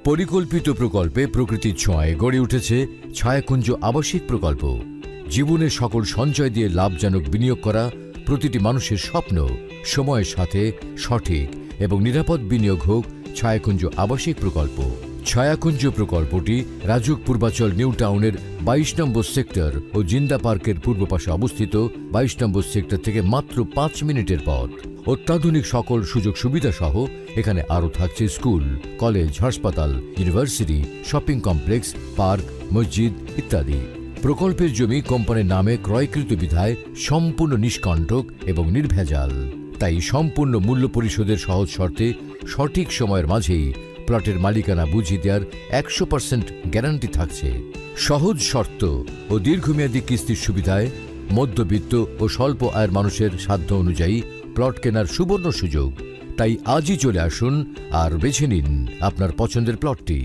পরিকল্পিত প্রকল্পে প্রকৃতির ছোঁয়ায় গড়ে উঠেছে ছায়াকুঞ্জ আবাসিক প্রকল্প। জীবনের সকল সঞ্চয় দিয়ে লাভজনক বিনিয়োগ করা প্রতিটি মানুষের স্বপ্ন। সময়ের সাথে সঠিক এবং নিরাপদ বিনিয়োগ হোক ছায়াকুঞ্জ আবাসিক প্রকল্প। ছায়াকুঞ্জ প্রকল্পটি রাজুক পূর্বাচল নিউ টাউনের 22 নম্বর সেক্টর ও জিন্দা পার্কের পূর্ব পাশে অবস্থিত। 22 নম্বর সেক্টর থেকে মাত্র 5 মিনিটের পথ। অত্যাধুনিক সকল সুযোগ সুবিধা সহ এখানে আরও থাকছে স্কুল, কলেজ, হাসপাতাল, ইউনিভার্সিটি, শপিং কমপ্লেক্স, পার্ক, মসজিদ ইত্যাদি। প্রকল্পের জমি কোম্পানির নামে ক্রয়কৃত বিধায় সম্পূর্ণ নিষ্কণ্টক এবং নির্ভেজাল। তাই সম্পূর্ণ মূল্য পরিশোধের সহজ শর্তে সঠিক সময়ের মাঝেই প্লটের মালিকানা বুঝিয়ে দেওয়ার 100% গ্যারান্টি থাকছে। সহজ শর্ত ও দীর্ঘমেয়াদী কিস্তির সুবিধায় মধ্যবিত্ত ও স্বল্প আয়ের মানুষের সাধ্য অনুযায়ী প্লট কেনার সুবর্ণ সুযোগ। তাই আজই চলে আসুন আর বেছে নিন আপনার পছন্দের প্লটটি।